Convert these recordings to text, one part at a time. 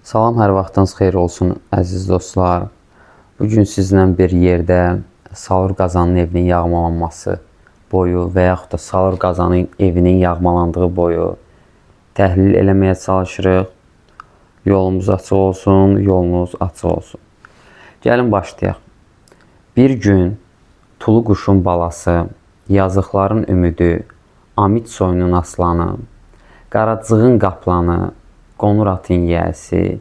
Salam, hər vaxtınız xeyir olsun, əziz dostlar. Bugün sizlə bir yerdə Salur Qazanın evinin yağmalanması boyu və yaxud da Salur Qazanın evinin yağmalandığı boyu təhlil eləməyə çalışırıq. Yolumuz açıq olsun, yolunuz açıq olsun. Gəlin başlayaq. Bir gün Tulu quşun balası, yazıqların ümidi, Amid soyunun aslanı, Qaracığın qaplanı, Qonur atın yiyəsi,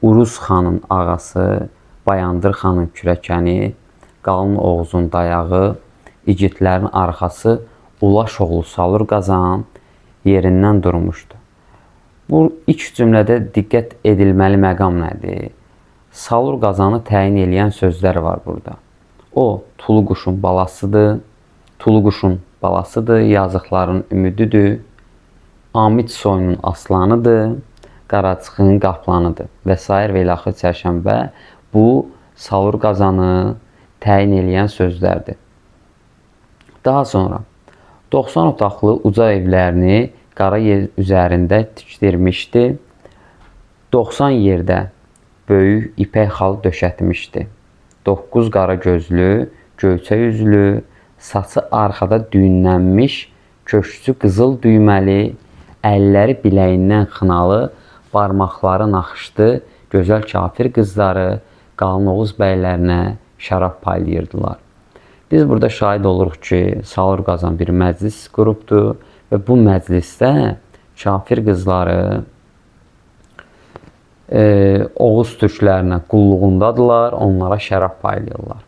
Uruz xanın ağası, Bayandır xanın kürəkəni, Qalın Oğuzun dayağı, igidlərin arxası, Ulaş oğlu Salur Qazan yerindən durmuşdu. Bu ilk cümlədə diqqət edilməli məqam nədir? Salur Qazanı təyin edən sözlər var burada. O, Tulu quşun balasıdır, Tulu quşun balasıdır, yazıqların ümididir, Amid soyunun aslanıdır, Qaracığın qaplanıdır və s. və ilaxır çərşənbə bu Salur Qazanı təyin edən sözlərdir. Daha sonra 90 otaqlı uca evlərini qara yer üzərində tikdirmişdi. 90 yerdə böyük ipək xalı döşətmişdi. 9 qara gözlü, göyçə üzlü, saçı arxada düyünlənmiş, köşkü qızıl düyməli, əlləri biləyindən xınalı, barmaqları naxışlı, gözəl kafir qızları Qalın Oğuz bəylərinə şərab paylayırdılar. Biz burada şahid oluruq ki, Salur Qazan bir məclis qrupdur və bu məclisdə kafir qızları Oğuz türklərinə qulluğundadılar, onlara şərab paylayırlar.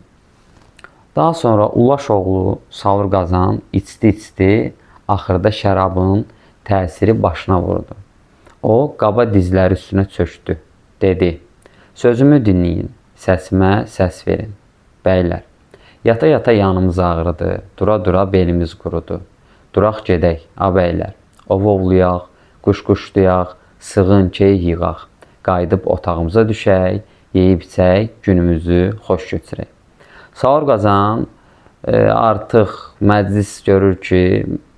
Daha sonra Ulaş oğlu Salur Qazan içdi, axırda şərabın təsiri başına vurdu. O, qaba dizləri üstünə çökdü, dedi, sözümü dinləyin, səsimə səs verin. Bəylər, yata-yata yanımız ağrıdı, dura-dura belimiz qurudu. Duraq gedək, a bəylər, ov ovlayaq, quş-quşlayaq, sığın keyik yığaq, qayıdıb otağımıza düşək, yeyib-içək, günümüzü xoş götürək. Salur Qazan artıq məclis görür ki,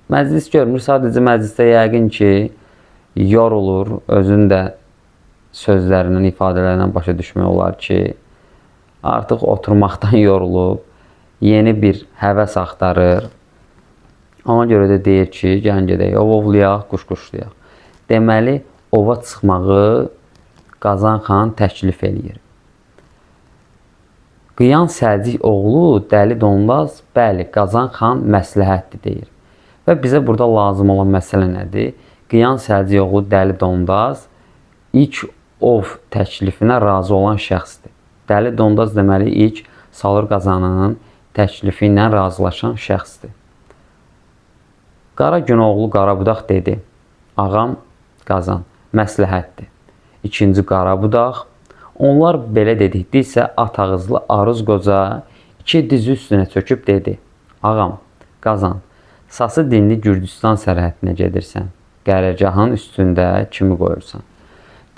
məclis görmür, sadəcə məclisdə yəqin ki, yorulur, özün də sözlərindən, ifadələrindən başa düşmək olar ki, artıq oturmaqdan yorulub, yeni bir həvəs axtarır. Ona görə də deyir ki, gəlin gedək, ov ovlayaq, quş-quşlayaq. Deməli, ova çıxmağı Qazan xan təklif eləyir. Qıyan Səlcik oğlu Dəli Dondaz, bəli, Qazan xan məsləhətdir deyir. Və bizə burada lazım olan məsələ nədir? Qıyan Səlcik oğlu Dəli Dondaz ilk ov təklifinə razı olan şəxsdir. Dəli Dondaz deməli ilk Salur Qazanın təklifi ilə razılaşan şəxsdir. Qara Günoğlu Qarabudaq dedi, ağam Qazan, məsləhətdir. İkinci Qarabudaq, onlar belə dedikdirsə at ağızlı Aruz qoca iki dizi üstünə çöküb dedi, ağam Qazan, Sası dinli Gürcüstan sərhədinə gedirsən, qərargahın üstündə kimi qoyursan.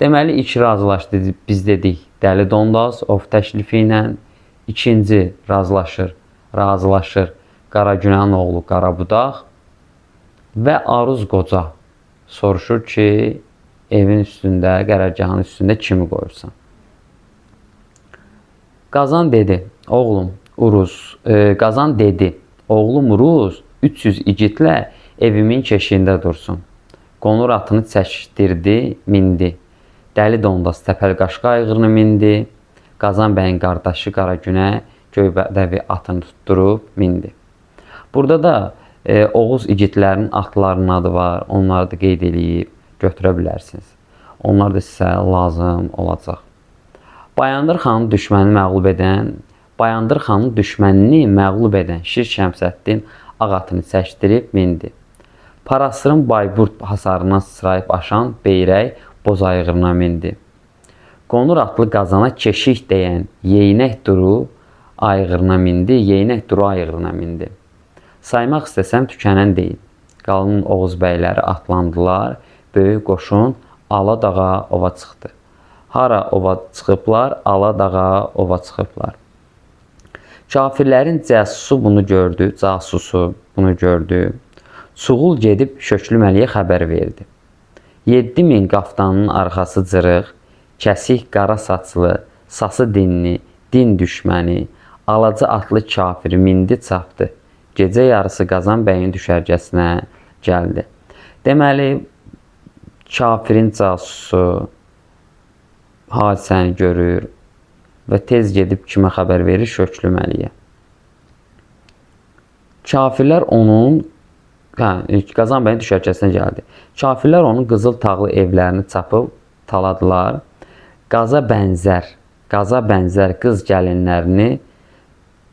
Deməli, ilk razılaşdı, biz dedik, Dəli Dondaz ov təklifi ilə, ikinci razılaşır Qara Günənin oğlu Qarabudaq və Aruz qoca soruşur ki, evin üstündə, qərargahın üstündə kimi qoyursan. Qazan dedi, oğlum Uruz 300 igidlə evimin keşiyində dursun. Qonur atını çəkdirdi, mindi. Dəli Dondaz təpəlqaşqa ayğırını mindi. Qazan bəyin qardaşı Qaragünə Göybədəvi atını tutturub mindi. Burada da Oğuz igidlərinin atlarının adı var. Onları da qeyd edib götürə bilərsiniz. Onlar da sizə lazım olacaq. Bayandır xanın düşmənini məğlub edən Şir Şəmsəddin ağ atını çəkdirib mindi. Parasırın Bayburd hasarından sıçrayıb aşan Beyrək boz ayğırına mindi. Qonur atlı Qazana keşik deyən Yeynək duru ayğırına mindi. Saymaq istəsəm tükənən deyil. Qalın Oğuz bəyləri atlandılar, böyük qoşun Aladağa ova çıxdı. Hara ova çıxıblar, Aladağa ova çıxıblar. Kafirlərin casusu bunu gördü. Çuğul gedib Şöklü Məliyə xəbər verdi. 7000 qaftanın arxası cırıq, kəsik qara saçlı, sası dinli, din düşməni, alaca atlı kafir mindi çapdı. Gecə yarısı Qazan bəyin düşərgəsinə gəldi. Deməli, kafirin casusu hadisəni görür və tez gedib kimə xəbər verir? Şöklü Məliyə. Kafirlər onun Qazan bəyin düşərgəsinə gəldi. Kafirlər onun qızıl tağlı evlərini çapıb taladılar. Qaza bənzər qız gəlinlərini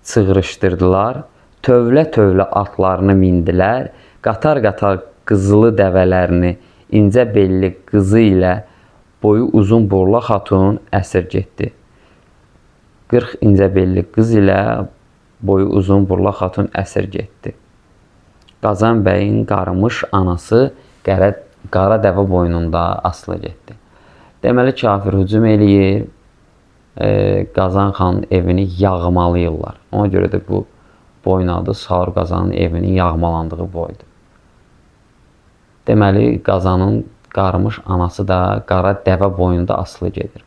çığırışdırdılar. Tövlə-tövlə atlarını mindilər. Qatar-qatar qızılı dəvələrini incə belli qızı ilə boyu uzun borla xatun əsir getdi. 40 incə belli qız ilə boyu uzun borla xatun əsir getdi. Qazan bəyin qarımış anası qara dəvə boynunda asılı getdi. Deməli, kafir hücum eləyir, Qazan xanın evini yağmalayırlar. Ona görə də bu boyun adı Salur Qazanın evinin yağmalandığı boydur. Deməli, Qazanın qarımış anası da qara dəvə boyunda asılı gedir.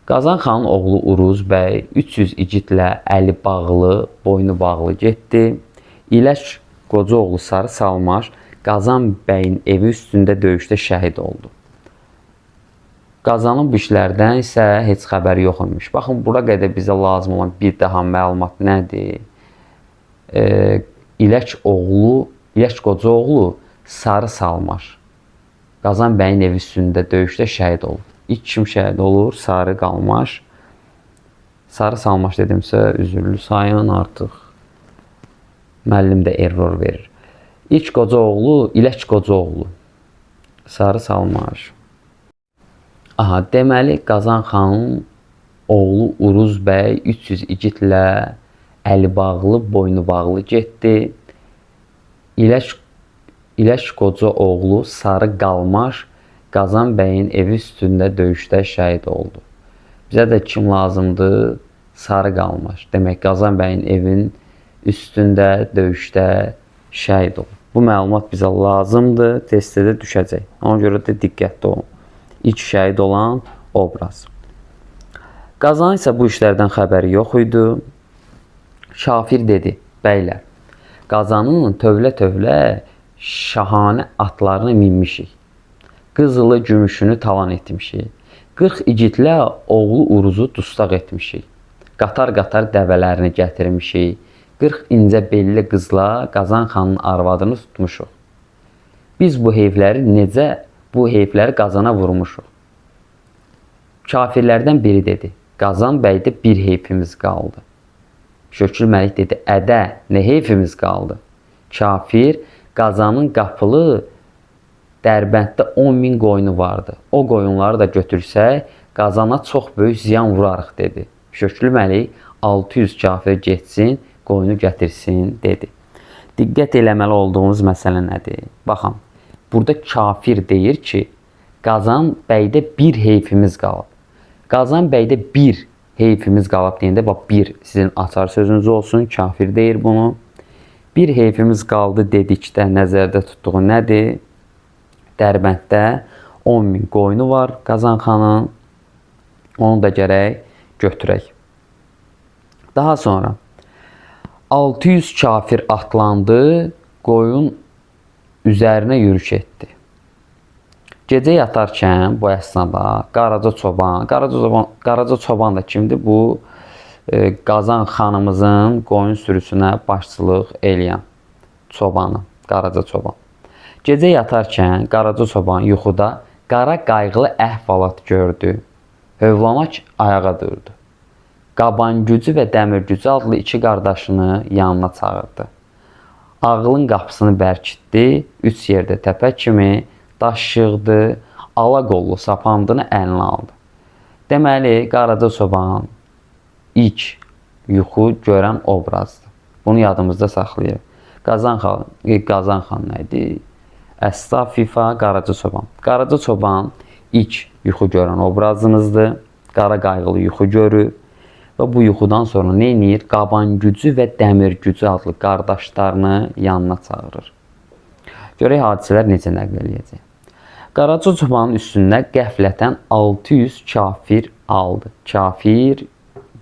Qazan xanın oğlu Uruz bəy 300 igidlə əli bağlı, boynu bağlı getdi. İləş qoca oğlu Sarı Salmaş Qazan bəyin evi üstündə döyüşdə şəhid oldu. Qazanın bu işlərdən isə heç xəbəri yox imiş. Baxın, bura qədər bizə lazım olan bir daha məlumat nədir? İləş qoca oğlu Sarı Salmaş Qazan bəyin evi üstündə döyüşdə şəhid oldu. İlk kim şəhid olur? Sarı Qalmaş. Sarı Salmaş dedimsə üzürlü sayın, artıq müəllim də error verir. İlk qoca oğlu İləş qoca oğlu Sarı Salmaş. Deməli, Qazan xanın oğlu Uruz bəy 300 igidlə əli bağlı, boynu bağlı getdi. İləş qoca oğlu Sarı Qalmaş Qazan bəyin evi üstündə döyüşdə şəhid oldu. Bizə də kim lazımdır? Sarı Qalmaş. Demək, Qazan bəyin evin üstündə döyüşdə şəhid oldu. Bu məlumat bizə lazımdır, testdə düşəcək. Ona görə də diqqətli olun. İlk şəhid olan obraz. Qazan isə bu işlərdən xəbəri yox idi. Kafir dedi, bəylər, Qazanın tövlə-tövlə şahanə atlarını minmişik. Qızılı gümüşünü talan etmişik. 40 igidlə oğlu Uruzu dustaq etmişik. Qatar-qatar dəvələrini gətirmişik. 40 incə belli qızla Qazan xanın arvadını tutmuşuq. Biz bu heyfləri Qazana vurmuşuq. Kafirlərdən biri dedi, Qazan bəydə bir heyfimiz qaldı. Şöklü Məlik dedi, ədə, nə heyfimiz qaldı? Kafir, Qazanın qapılı Dərbənddə 10.000 qoyunu vardı. O qoyunları da götürsək, Qazana çox böyük ziyan vurarıq, dedi. Şöklü Məlik 600 kafir getsin, qoyunu gətirsin, dedi. Diqqət eləməli olduğumuz məsələ nədir? Baxın, burada kafir deyir ki, Qazan bəydə bir heyfimiz qalıb. Qazan bəydə bir heyfimiz qalıb deyəndə, bax, bir sizin açar sözünüz olsun, kafir deyir bunu. Bir heyfimiz qaldı dedikdə nəzərdə tutduğu nədir? Dərbənddə 10.000 qoyunu var Qazan xanın, onu da gərək götürək. Daha sonra 600 kafir atlandı, qoyun üzərinə yürüş etdi. Gecə yatarkən bu əsnada Qaraca Çoban da kimdir? Bu Qazan xanımızın qoyun sürüsünə başçılıq eləyən çobanı, Qaraca Çoban. Gecə yatarkən Qaraca Çoban yuxuda qara qayğılı əhvalat gördü. Hövlanaç ayağa durdu. Qabangücü və Dəmirgücü adlı iki qardaşını yanına çağırdı. Ağılın qapısını bərkitdi, 3 yerdə təpə kimi daş yığdı, ala qollu sapandını əlinə aldı. Deməli, Qaraca Çoban ilk yuxu görən obrazdır. Bunu yadımızda saxlayırıq. Qazan xan nə idi? Əstağfirullah, Qaraca Çoban. Qaraca Çoban ilk yuxu görən obrazımızdır. Qara qayğılı yuxu görür. Və bu yuxudan sonra nə edir? Qabangücü və Dəmirgücü adlı qardaşlarını yanına çağırır. Görək hadisələr necə nəql eləyəcək. Qaraca çobanın üstündə qəflətən 600 kafir aldı. Kafir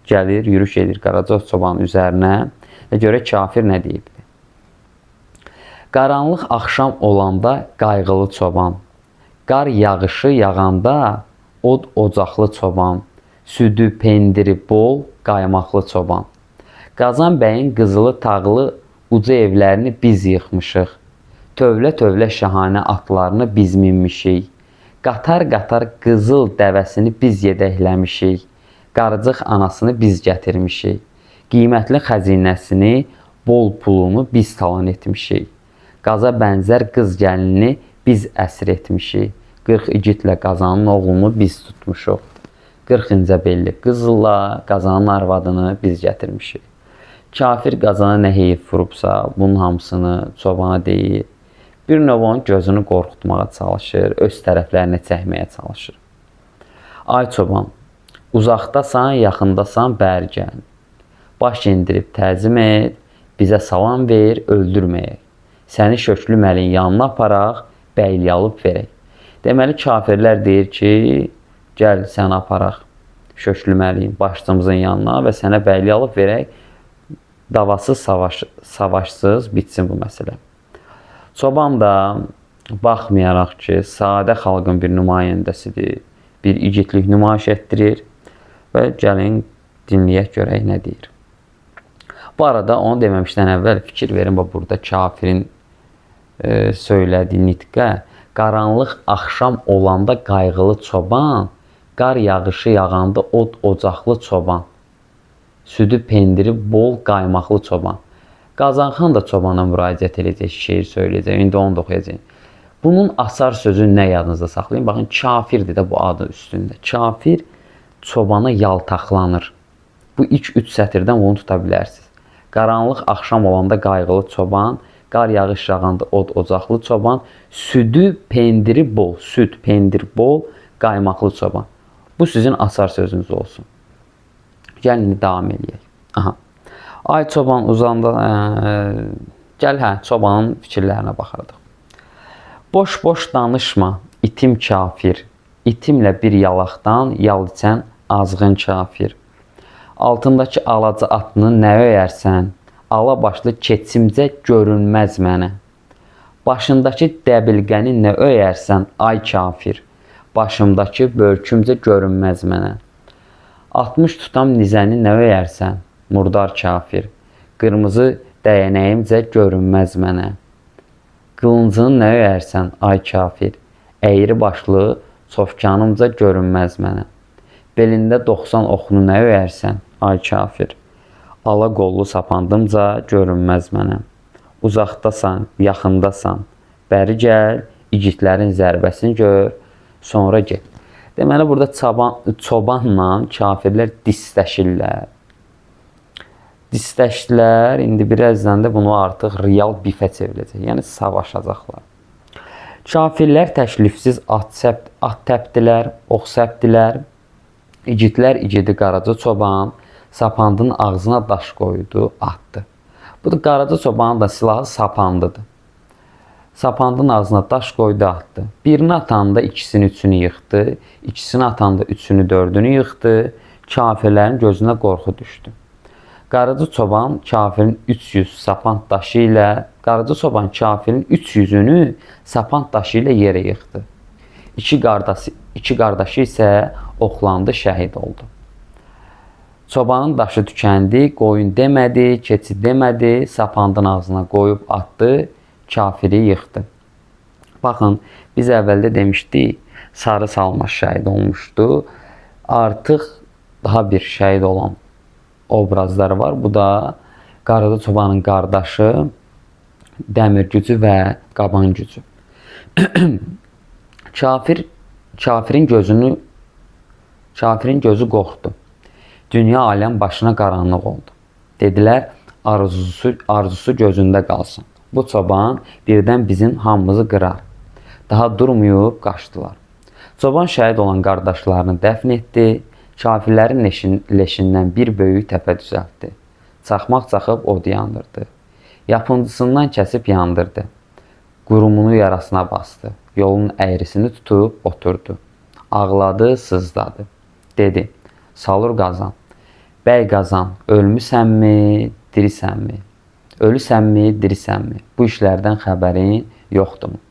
gəlir, yürüş edir Qaraca çobanın üzərinə və görə kafir nə deyibdi? Qaranlıq axşam olanda qayğılı çoban, qar yağışı yağanda od ocaqlı çoban, südü pendiri bol qaymaqlı çoban. Qazan bəyin qızılı tağlı uca evlərini biz yıxmışıq. Tövlə-tövlə şahanə atlarını biz minmişik. Qatar-qatar qızıl dəvəsini biz yedəkləmişik. Qarıcıq anasını biz gətirmişik. Qiymətli xəzinəsini, bol pulunu biz talan etmişik. Qaza bənzər qız gəlini biz əsir etmişik. 40 igidlə Qazanın oğlunu biz tutmuşuq. 40 incə belli qızılla Qazanın arvadını biz gətirmişik. Kafir Qazana nə heyif vurubsa, bunun hamısını çobana deyir. Bir növ onun gözünü qorxutmağa çalışır, öz tərəflərinə çəkməyə çalışır. Ay çoban, uzaqdasan, yaxındasan, bəri gəl. Baş indirib təzim et, bizə salam ver, öldürməyək. Səni Şöklü Məlin yanına aparaq, bəyliyə alıb verək. Deməli, kafirlər deyir ki, gəl səni aparaq Şöklü Məlin başçımızın yanına və sənə bəyliyə alıb verək. Davasız, savaşsız bitsin bu məsələ. Çoban da baxmayaraq ki, sadə xalqın bir nümayəndəsidir, bir igidlik nümayiş etdirir və gəlin dinləyək görək nə deyir. Bu arada onu deməmişdən əvvəl fikir verin, burada kafirin söylədiyi nitqə, qaranlıq axşam olanda qayğılı çoban, qar yağışı yağanda od ocaqlı çoban, südü pendiri bol qaymaqlı çoban. Qazanxan da çobana müraciət edəcək, şeir söyləyəcək, indi onu da oxuyacaq. Bunun asar sözü nə yadınızda saxlayın? Baxın, kafirdir də bu adı üstündə. Kafir çobana yaltaqlanır. Bu ilk 3 sətirdən onu tuta bilərsiniz. Qaranlıq axşam olanda qayğılı çoban, qar yağış yağanda od ocaqlı çoban, südü pendiri bol, süd pendir bol, qaymaqlı çoban. Bu sizin asar sözünüz olsun. Gəlin davam edək. Aha. Ay çoban uzanda, gəl çobanın fikirlərinə baxardıq. Boş-boş danışma, itim kafir, itimlə bir yalaqdan yal içən azğın kafir. Altındakı alaca atını nə öyərsən, ala başlı keçimcə görünməz mənə. Başındakı dəbilqəni nə öyərsən, ay kafir, başımdakı börkümcə görünməz mənə. 60 tutam nizəni nə öyərsən, murdar kafir, qırmızı dəyənəyimcə görünməz mənə. Qılıncını nə öyərsən, ay kafir, əyri başlı çofkanımca görünməz mənə. Belində 90 oxunu nə öyərsən, ay kafir, ala qollu sapandımca görünməz mənə. Uzaqdasan, yaxındasan, bəri gəl, igidlərin zərbəsini gör, sonra get. Deməli, burada çobanla kafirlər distəşirlər. Distəşdilər, indi birazdan da bunu artıq real bifə çevriləcək, yəni savaşacaqlar. Kafirlər təklifsiz at təpdilər, ox səpdilər. İgidlər igidi Qaraca çoban sapandın ağzına daş qoydu, atdı. Bu da Qaraca çobanın da silahı sapandıdır. Sapandın ağzına daş qoydu, atdı. Birini atanda ikisini, üçünü yıxdı. İkisini atanda üçünü, dördünü yıxdı. Kafirlərin gözünə qorxu düşdü. Qaraca çoban kafirin 300 sapand daşı ilə, Qaraca çoban kafirin 300-ünü sapand daşı ilə yerə yıxdı. İki qardaşı isə oxlandı, şəhid oldu. Çobanın daşı tükəndi, qoyun demədi, keçi demədi, sapandın ağzına qoyub atdı, kafiri yıxdı. Baxın, biz əvvəldə demişdik, Sarı Salmaş şəhid olmuşdu. Artıq daha bir şəhid olan obrazlar var. Bu da Qaraca çobanın qardaşı, Dəmir gücü və Qaban gücü. Kafirin gözü qorxdu. Dünya aləm başına qaranlıq oldu. Dedilər, arzusu gözündə qalsın. Bu çoban birdən bizim hamımızı qırar. Daha durmayıb qaçdılar. Çoban şəhid olan qardaşlarını dəfn etdi. Kafirlərin leşindən bir böyük təpə düzəltdi. Çaxmaq çaxıb od yandırdı. Yapıncısından kəsib yandırdı. Qurumunu yarasına bastı. Yolun əyrisini tutub oturdu. Ağladı, sızladı. Dedi: Salur Qazan, bəy Qazan, ölmüsənmi, dirisənmi? Ölüsənmi, dirisənmi? Bu işlərdən xəbərin yoxdurmu?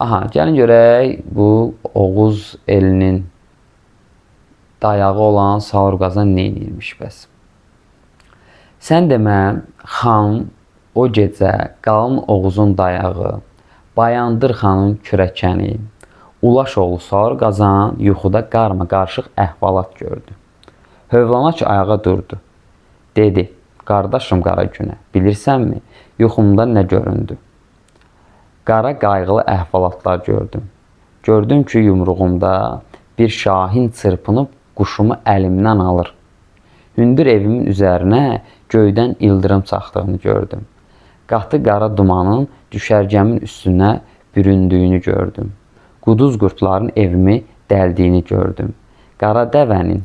Aha, gəlin görək bu Oğuz elinin dayağı olan Salur Qazan nə edirmiş bəs? Sən demə, xan o gecə qalın Oğuzun dayağı, Bayandır xanın kürəkəni, Ulaşoğlu Salur Qazan yuxuda qarma-qarışıq əhvalat gördü. Hövlana ki ayağa durdu. Dedi: Qardaşım Qaragünə, bilirsənmi, yuxumda nə göründü? Qara qayğılı əhvalatlar gördüm. Gördüm ki, yumruğumda bir şahin çırpınıb quşumu əlimdən alır. Hündür evimin üzərinə göydən ildırım çaxdığını gördüm. Qatı qara dumanın düşərgəmin üstünə büründüyünü gördüm. Quduz qurtların evimi dəldiyini gördüm. Qara dəvənin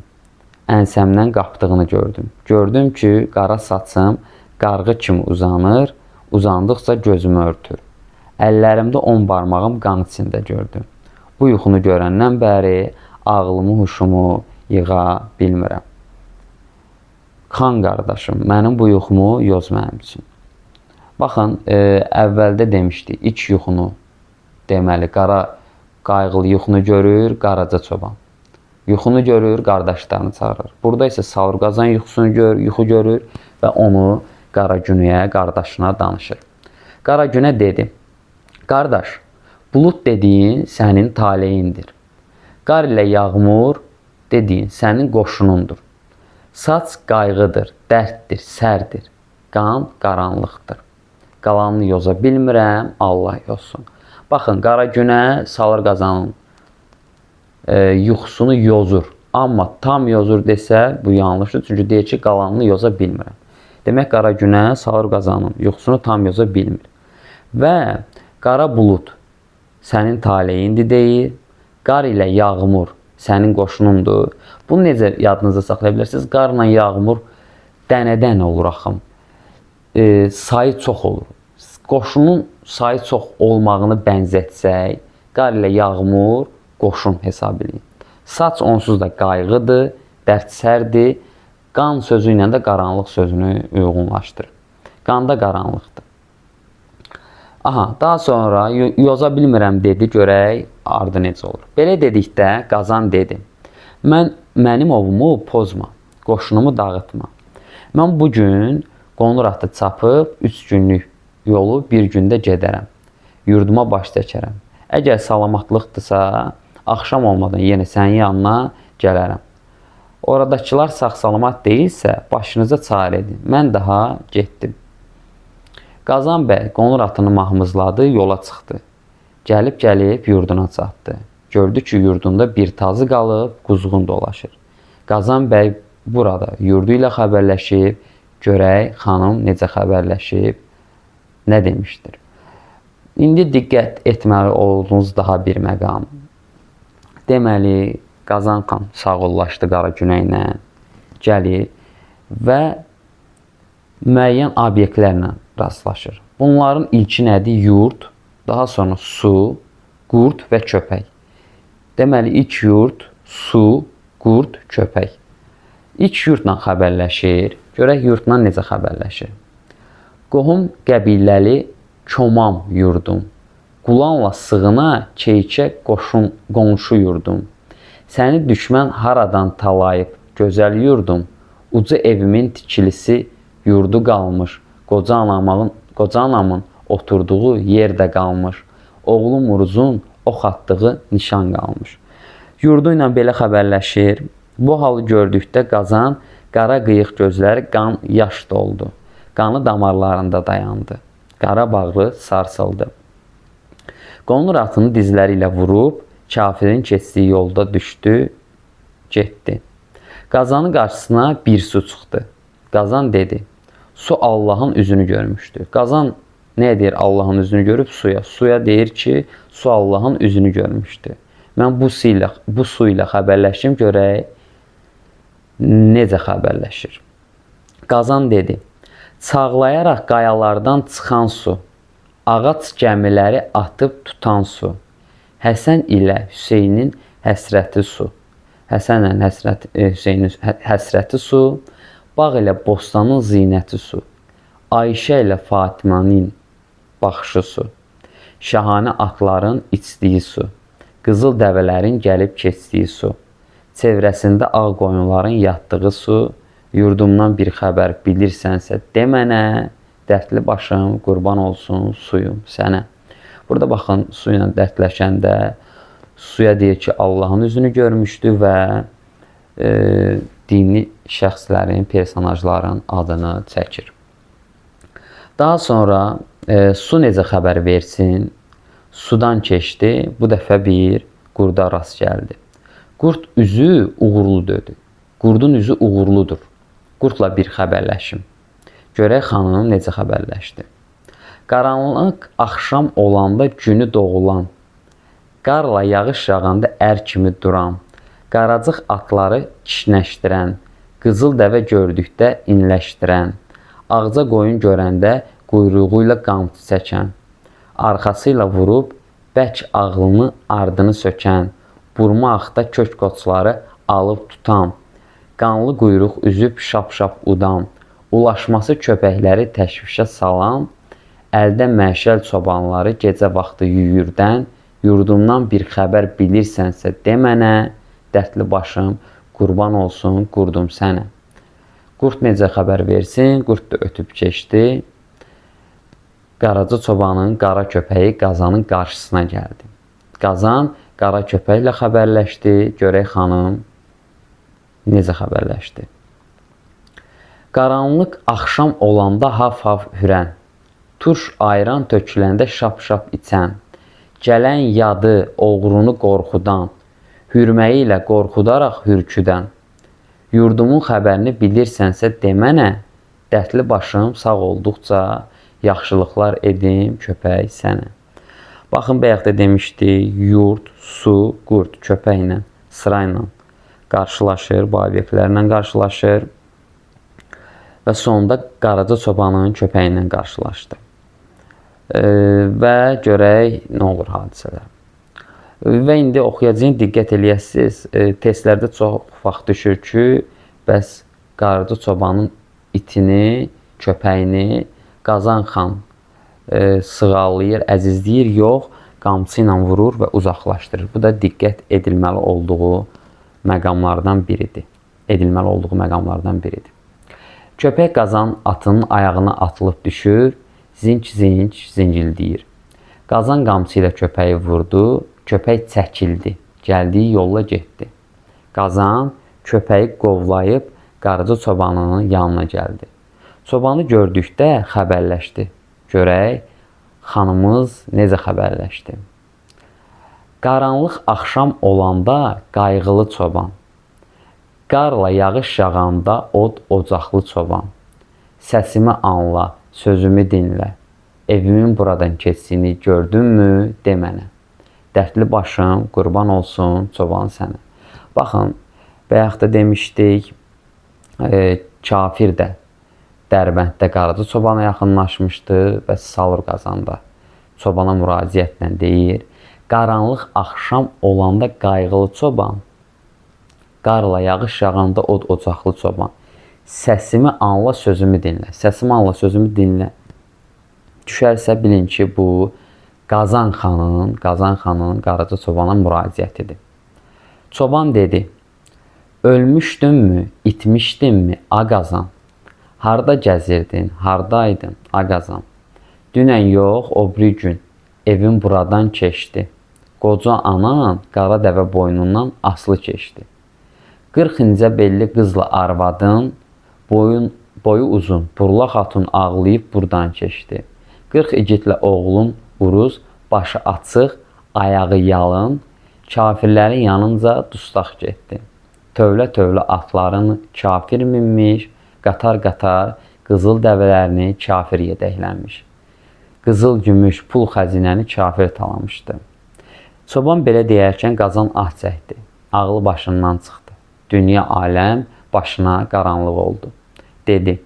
ənsəmdən qapdığını gördüm. Gördüm ki, qara saçım qarğı kimi uzanır, uzandıqca gözümü örtür. Əllərimdə 10 barmağım qan içində gördüm. Bu yuxunu görəndən bəri ağlımı, huşumu yığa bilmirəm. Xan qardaşım, mənim bu yuxumu yoz mənim üçün. Baxın, əvvəldə demişdik, iç yuxunu, deməli, qara qayğılı yuxunu görür, Qaraca çoban. Yuxunu görür, qardaşlarını çağırır. Burada isə Salur Qazan yuxu görür və onu Qaragünəyə, qardaşına danışır. Qaragünə dedi: Qardaş, bulud dediyin sənin taleyindir. Qar ilə yağmur dediyin sənin qoşunundur. Saç qayğıdır, dərddir, sərdir. Qan qaranlıqdır. Qalanını yoza bilmirəm, Allah yozsun. Baxın, Qaragünə Salur Qazanın yuxusunu yozur. Amma tam yozur desə bu yanlışdır. Çünki deyir ki, qalanını yoza bilmirəm. Demək, Qaragünə Salur Qazanın yuxusunu tam yoza bilmir. Və qara bulud sənin taleyindir deyir. Qar ilə yağmur sənin qoşunundur. Bunu necə yadınızda saxlaya bilərsiniz? Qarla yağmur dənə-dənə olur axım. Sayı çox olur. Qoşunun sayı çox olmağını bənzətsək, qar ilə yağmur qoşun hesab edin. Saç onsuz da qayğıdır, dərdsərdir. Qan sözü ilə də qaranlıq sözünü uyğunlaşdırır. Qanda qaranlıqdır. Aha, daha sonra yoza bilmirəm dedi, görək ardı necə olur. Belə dedikdə Qazan dedi: Mənim ovumu pozma, qoşunumu dağıtma. Mən bugün qonur atı çapıb 3 günlük yolu bir gündə gedərəm. Yurduma baş çəkərəm. Əgər salamatlıqdırsa, axşam olmadan yenə sənin yanına gələrəm. Oradakılar sağ-salamat deyilsə, başınıza çarə edin. Mən daha getdim. Qazan bəy qonur atını mahmızladı, yola çıxdı. Gəlib yurduna çatdı. Gördü ki, yurdunda bir tazı qalıb, quzğun dolaşır. Qazan bəy burada yurdu ilə xəbərləşib, görək xanım necə xəbərləşib, nə demişdir. İndi diqqət etməli olduğunuz daha bir məqam. Deməli, Qazan xan sağollaşdı Qaragünə ilə, gəlir və müəyyən obyektlərlə rastlaşır. Bunların ilki nədir? Yurd, daha sonra su, qurd və köpək. Deməli, ilk yurd, su, qurd, köpək. İlk yurdla xəbərləşir. Görək yurdla necə xəbərləşir. Qohum qəbiləli komam yurdum. Qulanla sığına, keykə qonşu yurdum. Səni düşmən haradan talayıb gözəl yurdum. Ucu evimin tikilisi yurdu qalmış. Qoca anamın oturduğu yerdə qalmış. Oğlum Uruzun ox atdığı nişan qalmış. Yurdu ilə belə xəbərləşir. Bu halı gördükdə Qazan qara qıyıq gözləri qan yaş doldu. Qanı damarlarında dayandı. Qara bağrı sarsıldı. Qonur atını dizləri ilə vurub, kafirin keçdiyi yolda düşdü, getdi. Qazanın qarşısına bir su çıxdı. Qazan dedi: Su Allahın üzünü görmüşdü. Qazan nə deyir? Allahın üzünü görüb suya. Suya deyir ki, su Allahın üzünü görmüşdü. Mən bu su ilə xəbərləşim, görək necə xəbərləşir. Qazan dedi: Çağlayaraq qayalardan çıxan su, ağac gəmiləri atıb tutan su, Həsən ilə Hüseynin həsrəti su. Həsənlə Hüseynin həsrəti su. Bağ ilə bostanın zinəti su. Ayşə ilə Fatimanın baxışı su. Şahanə atların içdiyi su. Qızıl dəvələrin gəlib keçdiyi su. Çevrəsində ağ qoyunların yatdığı su. Yurdumdan bir xəbər bilirsənsə de mənə. Dərdli başım qurban olsun suyum sənə. Burada baxın, su ilə dərdləşəndə suya deyir ki, Allahın üzünü görmüşdü və dini şəxslərin, personajların adını çəkir. Daha sonra su necə xəbər versin? Sudan keçdi, bu dəfə bir qurda rast gəldi. Qurd üzü uğurlu döydü. Qurdun üzü uğurludur. Qurdla bir xəbərləşim. Görək xanım necə xəbərləşdi. Qaranlıq axşam olanda günü doğulan, qarla yağış yağanda ər kimi duran, qaracıq atları kişnəşdirən, qızıl dəvə gördükdə inləşdirən, ağca qoyun görəndə quyruğu ilə qamçı çəkən, arxası ilə vurub bək ağlını ardını sökən, burma axda kök qoçları alıb tutan, qanlı quyruq üzüb şap-şap udan, ulaşması köpəkləri təşvişə salan, əldə məşəl çobanları gecə vaxtı yüyürdən, yurdumdan bir xəbər bilirsənsə de mənə, dərdli başım qurban olsun qurdum sənə. Qurd necə xəbər versin? Qurd da ötüb keçdi. Qaraca çobanın qara köpəyi qazanın qarşısına gəldi. Qazan qara köpəklə xəbərləşdi. Görək xanım necə xəbərləşdi. Qaranlıq axşam olanda hav-hav hürən, turş ayran töküləndə şap-şap içən, gələn yadı oğrunu qorxudan, hürməyi ilə qorxudaraq hürküdən, yurdumun xəbərini bilirsənsə de mənə, dərdli başım sağ olduqca yaxşılıqlar edim köpək sənə. Baxın, bayaq da demişdik, yurd, su, qurd köpəklə, sırayla qarşılaşır, bu obyektlərlə qarşılaşır. Və sonunda qaraca çobanın köpəyi ilə qarşılaşdı. Və görək nə olur hadisələr. Və indi oxuyacağım, diqqət eləyəsiniz. Testlərdə çox vaxt düşür ki, bəs qaraca çobanın itini, köpəyini Qazan xan sığallayır, əzizləyir, yox, qamçı ilə vurur və uzaqlaşdırır. Bu da diqqət edilməli olduğu məqamlardan biridir. Köpək Qazan atının ayağına atılıb düşür, zinc-zinc zincildəyir. Qazan qamçı ilə köpəyi vurdu, köpək çəkildi, gəldiyi yolla getdi. Qazan köpəyi qovlayıb qaraca çobanının yanına gəldi. Çobanı gördükdə xəbərləşdi. Görək, xanımız necə xəbərləşdi. Qaranlıq axşam olanda qayğılı çoban, qarla yağış yağanda od ocaqlı çoban, səsimi anla, sözümü dinlə, evimin buradan keçdiyini gördünmü, de mənə. Dərdli başım qurban olsun çoban sənə. Baxın, bayaq da demişdik, kafir də Dərbənddə qaraca çobana yaxınlaşmışdı və Salur Qazanda çobana müraciətlə deyir, qaranlıq axşam olanda qayğılı çoban, qarla yağış yağanda od ocaqlı çoban, səsimi anla, sözümü dinlə. Səsimi anla, sözümü dinlə. Düşərsə bilin ki, bu Qazan xanın qaraca çobana müraciətidir. Çoban dedi, ölmüşdünmü, itmişdinmi, a Qazan? Harda gəzirdin, hardaydın, a Qazan? Dünən yox, o biri gün evim buradan keçdi. Qoca anan qara dəvə boynundan asılı keçdi. 40 incə belli qızla arvadın, boyu uzun, Burla xatun ağlayıb buradan keçdi. 40 igidlə oğlun uruz, başı açıq, ayağı yalın, kafirlərin yanınca dustaq getdi. Tövlə-tövlə atlarını kafir minmiş, qatar-qatar qızıl dəvələrini kafir yedəklənmiş. Qızıl, gümüş, pul xəzinəni kafir talamışdı. Çoban belə deyərkən Qazan ah çəkdi. Ağlı başından çıxdı. Dünya aləm başına qaranlıq oldu. Dedi,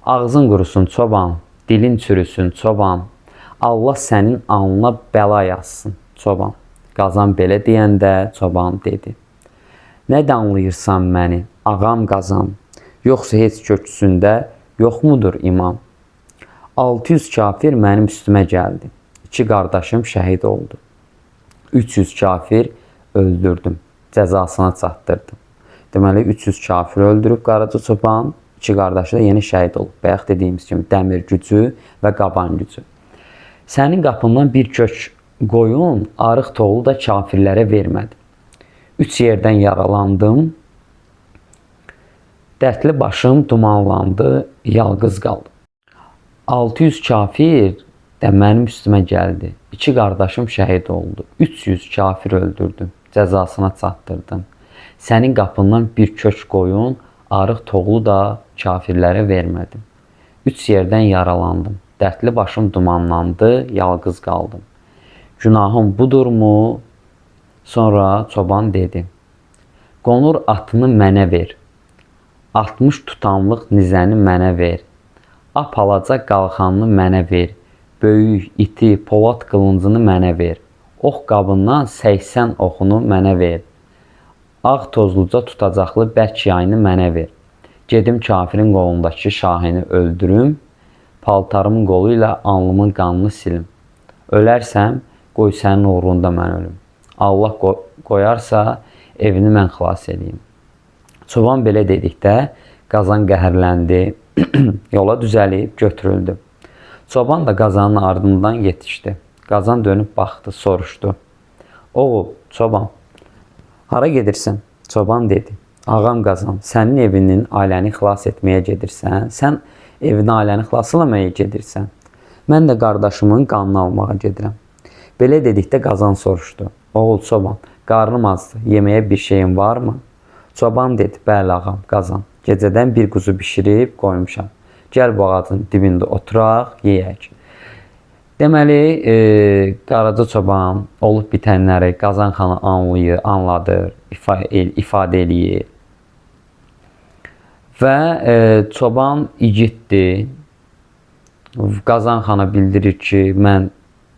ağzın qurusun çoban, dilin çürüsün çoban, Allah sənin alnına bəla yazsın çoban. Qazan belə deyəndə çoban dedi: "Nə danlayırsan məni, ağam Qazan? Yoxsa heç köksündə yoxmudur iman? 600 kafir mənim üstümə gəldi. 2 qardaşım şəhid oldu. 300 kafir öldürdüm, cəzasına çatdırdım." Deməli 300 kafir öldürüb Qaraca çoban, 2 qardaşı da yeni şəhid olub. Bayaq dediyimiz kimi dəmir gücü və qaban gücü. "Sənin qapından bir kök qoyun, arıq toğlu da kafirlərə vermədim. 3 yerdən yaralandım, dərdli başım dumanlandı, yalqız qaldım. 600 kafir də mənim üstümə gəldi. 2 qardaşım şəhid oldu. 300 kafir öldürdüm, cəzasına çatdırdım. Sənin qapından bir kök qoyun, arıq toğlu da kafirlərə vermədim. 3 yerdən yaralandım, dərdli başım dumanlandı, yalqız qaldım. Günahım budurmu?" Sonra çoban dedi: "Qonur atını mənə ver. 60 tutamlıq nizəni mənə ver. Apalaca qalxanını mənə ver. Böyük iti, polad qılıncını mənə ver. Ox qabından 80 oxunu mənə ver. Ağ tozluca tutacaqlı bərk yayını mənə ver. Gedim kafirin qolundakı şahini öldürüm, paltarımın qolu ilə alnımın qanını silim. Ölərsəm, qoy sənin uğrunda mən ölüm. Allah qoyarsa, evini mən xilas edeyim." Çoban belə dedikdə Qazan qəhərləndi, yola düzəlib götürüldü. Çoban da Qazanın ardından yetişdi. Qazan dönüb baxdı, soruşdu: "Oğul, çoban, hara gedirsən?" Çoban dedi: "Ağam Qazan, sənin evinin ailəni xilas etməyə gedirsən. Sən evini ailəni xilas etməyə gedirsən. Mən də qardaşımın qanını almağa gedirəm." Belə dedikdə Qazan soruşdu: "Oğul çoban, qarnım azdır, yeməyə bir şeyin varmı?" Çoban dedi: "Bəli ağam Qazan, gecədən bir quzu bişirib qoymuşam. Gəl bu ağacın dibində oturaq, yeyək." Deməli, Qaraca çoban olub bitənləri Qazan xanı anladır, ifadə eləyir. Və çoban igiddir. Qazan xana bildirir ki, mən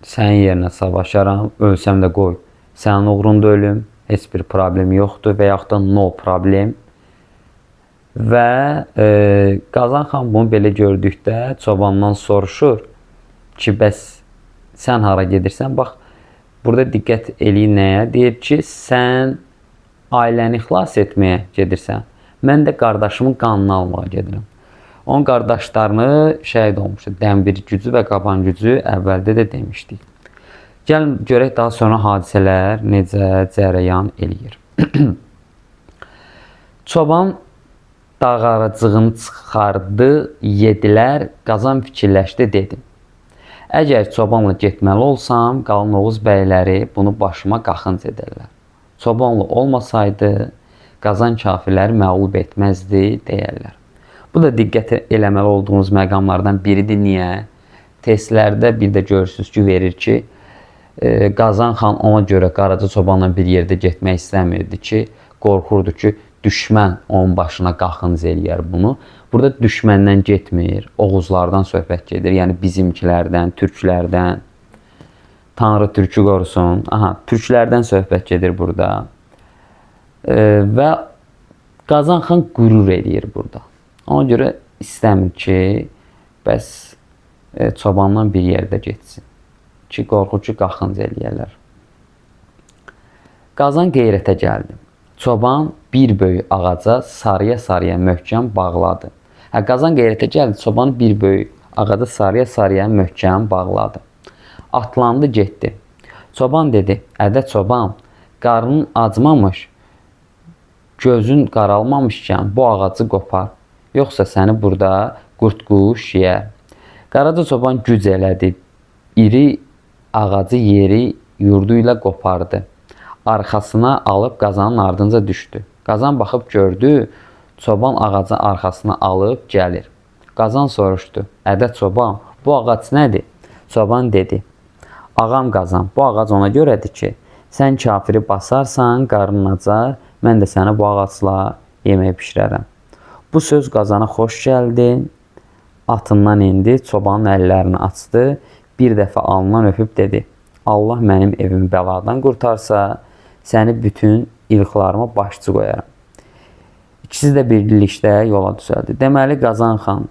sənin yerinə savaşaram, ölsəm də qoy, sənin uğrunda ölüm, heç bir problem yoxdur və yaxud da no problem. Və Qazan xan bunu belə gördükdə çobandan soruşur ki, bəs sən hara gedirsən? Bax, burada diqqət eləyin nəyə? Deyir ki, sən ailəni xilas etməyə gedirsən. Mən də qardaşımın qanını almağa gedirəm. Onun qardaşlarını şəhid olmuşdu. Dəmir gücü və qaban gücü əvvəldə də demişdik. Gəlin görək daha sonra hadisələr necə cərəyan eləyir. Çoban dağaracığını çıxardı, yedilər. Qazan fikirləşdi, dedi: "Əgər çobanla getməli olsam, Qalın Oğuz bəyləri bunu başıma qaxınc edərlər. Çobanla olmasaydı, Qazan kafirləri məğlub etməzdi, deyərlər." Bu da diqqət eləməli olduğunuz məqamlardan biridir. Niyə? Testlərdə bir də görürsünüz ki, verir ki, Qazan xan ona görə Qaraca çobanla bir yerdə getmək istəmirdi ki, qorxurdu ki, düşmən onun başına qaxınc eləyər bunu. Burada düşməndən getmir, Oğuzlardan söhbət gedir. Yəni bizimkilərdən, türklərdən. Tanrı türkü qorusun. Türklərdən söhbət gedir burada. Və Qazan xan qürur eləyir burada. Ona görə istəmir ki, bəs çobandan bir yerdə getsin. Ki, qorxur ki, qaxınc eləyərlər. Qazan qeyrətə gəldi. Çoban bir böyük ağaca sarıya-sarıya möhkəm bağladı. Qazan qeyrətə gəldi, çoban bir böyük ağaca sarıya-sarıya möhkəm bağladı. Atlandı, getdi. Çoban dedi: "Ədə çoban, qarnın acmamış, gözün qaralmamışkən bu ağacı qopar. Yoxsa səni burada qurd-quş yeyər." Qaraca çoban güc elədi. İri ağacı yeri yurdu ilə qopardı. Arxasına alıb Qazanın ardınca düşdü. Qazan baxıb gördü, çoban ağacın arxasına alıb gəlir. Qazan soruşdu: "Ədə çoban, bu ağac nədir?" Çoban dedi: "Ağam Qazan, bu ağac ona görədir ki, sən kafiri basarsan, qarnın acar, mən də səni bu ağacla yemək bişirərəm." Bu söz Qazana xoş gəldi. Atından indi, çobanın əllərini açdı, bir dəfə alnından öpüb dedi: Allah mənim evimi bəladan qurtarsa, səni bütün ilxlarıma başçı qoyaram. İkisi də birlikdə yola düzəldi. Deməli, Qazan xan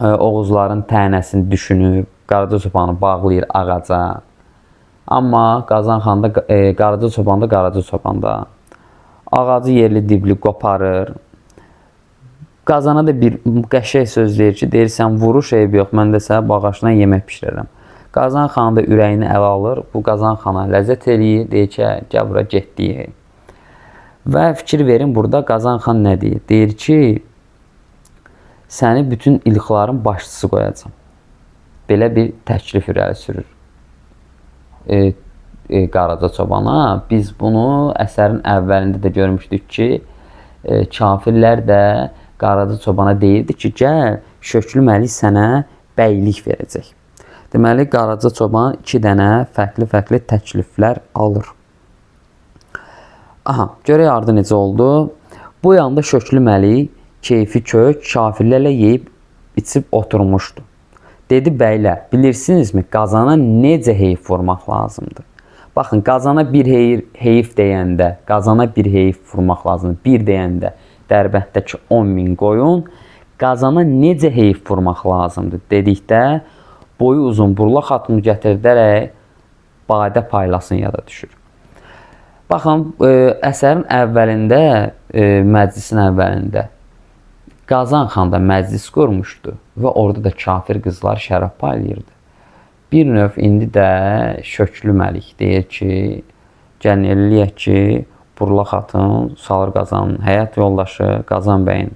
Oğuzların tənəsini düşünüb, Qaraca çobanı bağlayır ağaca. Amma Qazan xan da Qaraca çoban da Qaraca çoban da ağacı yerli dibli qoparır. Qazana da bir qəşəng söz deyir ki, deyirsən vuruş eyb yox, mən də sənə bağaçdan yemək pişirərəm. Qazan xan da ürəyini ələ alır, bu Qazan xana ləzzət eləyir, deyir ki, gəl bura get deyir. Və fikir verin, burada Qazan xan nə deyir? Deyir ki, səni bütün ilxların başçısı qoyacam. Belə bir təklif irəli sürür Qaraca çobana. Biz bunu əsərin əvvəlində də görmüşdük ki, kafirlər də Qaraca çobana deyirdi ki, gəl, Şöklü Məlik sənə bəylik verəcək. Deməli, Qaraca çoban 2 dənə fərqli təkliflər alır. Aha, görək ardı necə oldu. Bu yanda Şöklü Məlik keyfi kök kafirlərlə yeyib içib oturmuşdu. Dedi, bəylər, bilirsinizmi, Qazana necə heyif vurmaq lazımdır? Baxın, Qazana bir heyif deyəndə, Qazana bir heyif vurmaq lazımdır. Bir deyəndə Dərbəndəki 10.000 qoyun, Qazana necə heyif vurmaq lazımdır dedikdə, boyu uzun Burla xatunu gətirdərək badə paylasın yada düşür. Baxın, əsərin əvvəlində, məclisin əvvəlində Qazan xan da məclis qurmuşdu və orada da kafir qızlar şərab paylayırdı. Bir növ indi də Şöklü Məlik deyir ki, gəlin eləyək ki, Burla xatun Salur Qazanın həyat yoldaşı, Qazan bəyin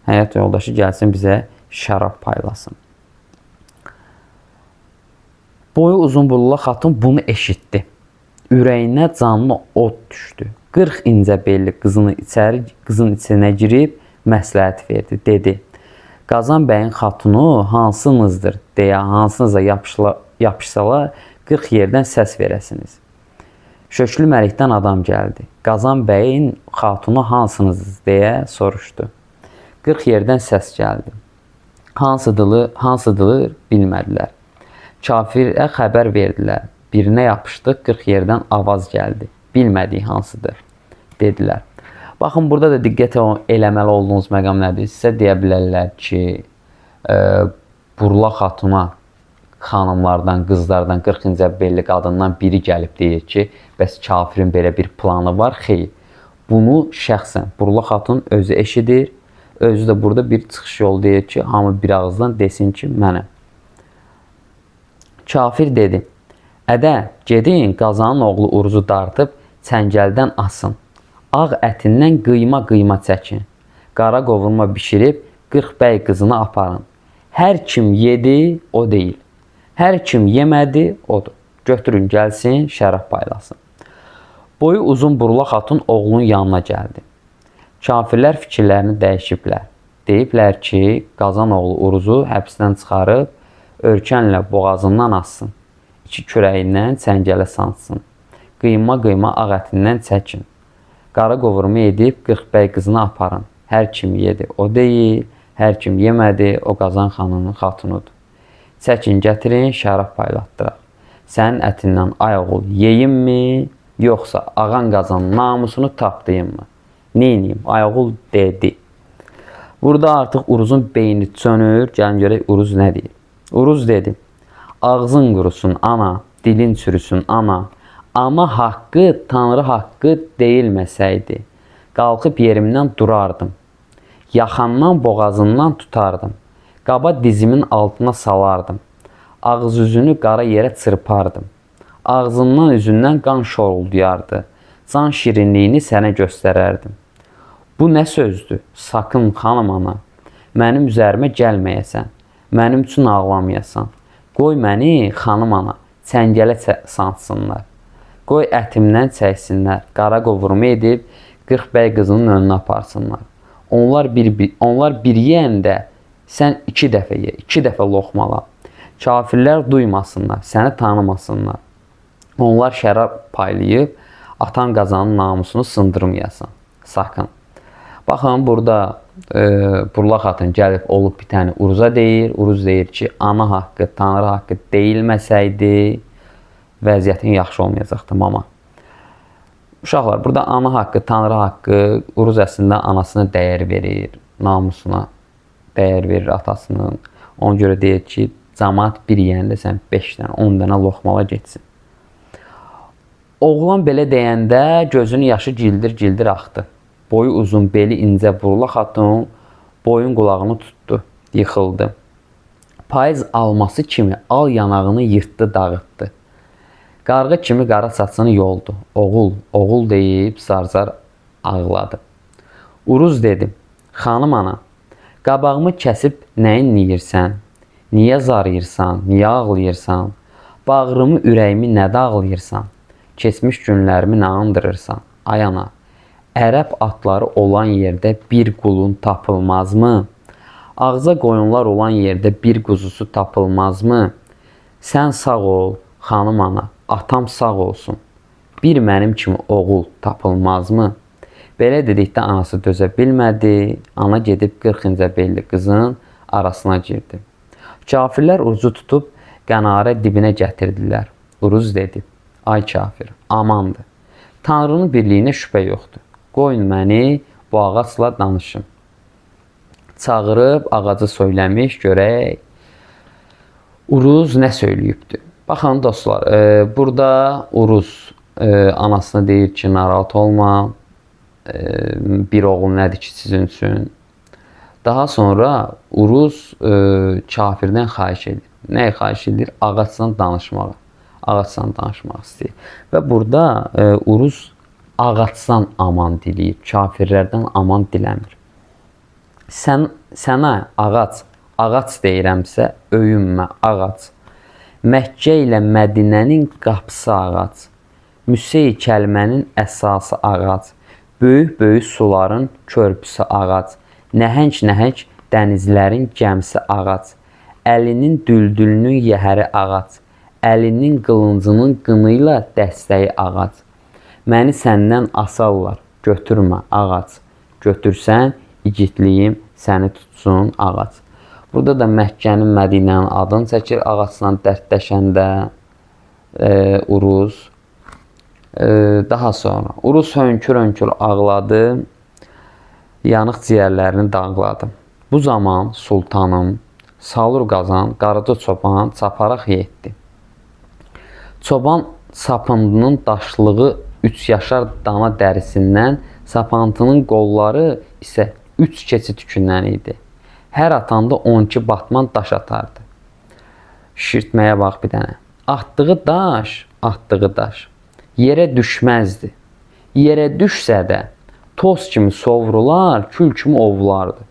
həyat yoldaşı gəlsin bizə şərab paylasın. Boyu uzun Burla xatun bunu eşitdi. Ürəyinə canlı od düşdü. 40 incə belli qızın içinə girib məsləhət verdi. Dedi, Qazan bəyin xatunu hansınızdır deyə hansınıza yapışsalar 40 yerdən səs verəsiniz. Şöklü Məlikdən adam gəldi. Qazan bəyin xatunu hansınız deyə soruşdu. 40 yerdən səs gəldi. Hansıdılır bilmədilər. Kafirə xəbər verdilər. Birinə yapışdıq, 40 yerdən avaz gəldi. Bilmədik hansıdır, dedilər. Baxın, burada da diqqət eləməli olduğunuz məqam nədir? Sizə deyə bilərlər ki, Burla xatuna xanımlardan, qızlardan, 40-cı belli qadından biri gəlib deyir ki, bəs kafirin belə bir planı var, xeyr. Bunu şəxsən Burla xatun özü eşidir, özü də burada bir çıxış yolu deyir ki, hamı bir ağızdan desin ki, mənəm. Kafir dedi, ədə, gedin Qazanın oğlu Uruzu dartıb çəngəldən asın. Ağ ətindən qıyma çəkin. Qara qovurma bişirib 40 bəy qızını aparın. Hər kim yedi, o deyil. Hər kim yemədi, odur. Götürün, gəlsin, şərab paylasın. Boyu uzun Burla xatun oğlunun yanına gəldi. Kafirlər fikirlərini dəyişiblər. Deyiblər ki, Qazan oğlu Uruzu həbsdən çıxarıb, örkənlə boğazından assın. 2 kürəyindən çəngələ sansın. Qıyma ağ ətindən çəkin. Qara qovurma edib 40 bəy qızını aparın. Hər kim yedi, o deyil. Hər kim yemədi, o Qazan xanının xatunudur. Çəkin, gətirin, şərab paylatdıraq. Sənin ətindən ay oğul yeyinmi, yoxsa ağan Qazanın namusunu tapdıyınmı? Neyniyim? Ay oğul dedi. Burada artıq Uruzun beyni çönür. Gəlin görək Uruz nə deyir? Uruz dedi, ağzın qurusun ana, dilin çürüsün ana. Ana haqqı, Tanrı haqqı deyilməsəydi, qalxıb yerimdən durardım. Yaxandan, boğazından tutardım. Qaba dizimin altına salardım. Ağız üzünü qara yerə çırpardım. Ağzından, üzündən qan şorulduyardı. Can şirinliyini sənə göstərərdim. Bu nə sözdür? Sakın xanım ana, mənim üzərimə gəlməyəsən. Mənim üçün ağlamayasan. Qoy məni, xanım ana, çəngələ sansınlar. Qoy ətimdən çəksinlər. Qara qovurma edib 40 bəy qızının önünə aparsınlar. Onlar bir yeyəndə sən 2 dəfə ye, 2 dəfə loxmala. Kafirlər duymasınlar, səni tanımasınlar. Onlar şərab paylayıb atan Qazanın namusunu sındırmayasan. Sakın. Baxın, burada Burla xatun gəlib olub bitəni Uruza deyir. Uruz deyir ki, ana haqqı, Tanrı haqqı deyilməsəydi, vəziyyətin yaxşı olmayacaqdır mama. Uşaqlar, burada ana haqqı, Tanrı haqqı, Uruz əslində anasına dəyər verir, namusuna dəyər verir atasının. Ona görə deyir ki, cəmaət bir yeyəndə sən 5 dənə, 10 dənə loxmala getsin. Oğlan belə deyəndə gözünün yaşı cildir-cildir axdı. Boyu uzun, beli incə burula xatun boyun qulağını tutdu, yıxıldı. Payız alması kimi al yanağını yırtdı, dağıtdı. Qarğı kimi qara saçını yoldu. Oğul, oğul deyib zar-zar ağladı. Uruz dedi, xanım ana, qabağımı kəsib nəyin yeyirsən? Niyə zarıyırsan, niyə ağlayırsan? Bağrımı, ürəyimi nədə ağlayırsan? Keçmiş günlərimi nə andırırsan? Ay ana, ərəb atları olan yerdə bir qulun tapılmazmı? Ağza qoyunlar olan yerdə bir quzusu tapılmazmı? Sən sağ ol, xanım ana, atam sağ olsun. Bir mənim kimi oğul tapılmazmı? Belə dedikdə anası dözə bilmədi. Ana gedib 40 incə belli qızın arasına girdi. Kafirlər Uruzu tutub qənarə dibinə gətirdilər. Uruz dedi, ay kafir, amandır. Tanrının birliyinə şübhə yoxdur. Qoyun məni bu ağacla danışım. Çağırıb ağacı söyləmiş, görək Uruz nə söyləyibdir. Baxın dostlar, burada Uruz anasına deyir ki, narahat olma, bir oğul nədir ki sizin üçün. Daha sonra Uruz kafirdən xahiş edir. Nəyə xahiş edir? Ağacdan danışmağı. Ağacdan danışmaq istəyir. Və burada Uruz ağacdan aman diləyir. Kafirlərdən aman diləmir. Sənə ağac deyirəmsə, öyünmə ağac. Məkkə ilə Mədinənin qapısı ağac. Müsey kəlmənin əsası ağac. Böyük-böyük suların körpüsü ağac. Nəhəng-nəhəng dənizlərin gəmisi ağac. Əlinin düldülünün yəhəri ağac. Əlinin qılıncının qınıyla dəstəyi ağac. Məni səndən asarlar, götürmə ağac. Götürsən, igidliyim səni tutsun ağac. Burada da Məkkənin, Mədinənin adını çəkir ağacla dərdləşəndə Uruz. Daha sonra Uruz hönkür-hönkür ağladı, yanıq ciyərlərini dağladı. Bu zaman sultanım Salur Qazan, Qaraca çoban çaparaq yetdi. Çoban sapındının daşlığı 3 yaşar dana dərisindən, sapantının qolları isə 3 keçi tükündən idi. Hər atanda 12 batman daş atardı. Şişirtməyə bax bir dənə. Atdığı daş yerə düşməzdi. Yerə düşsə də toz kimi sovrular, kül kimi ovlardı.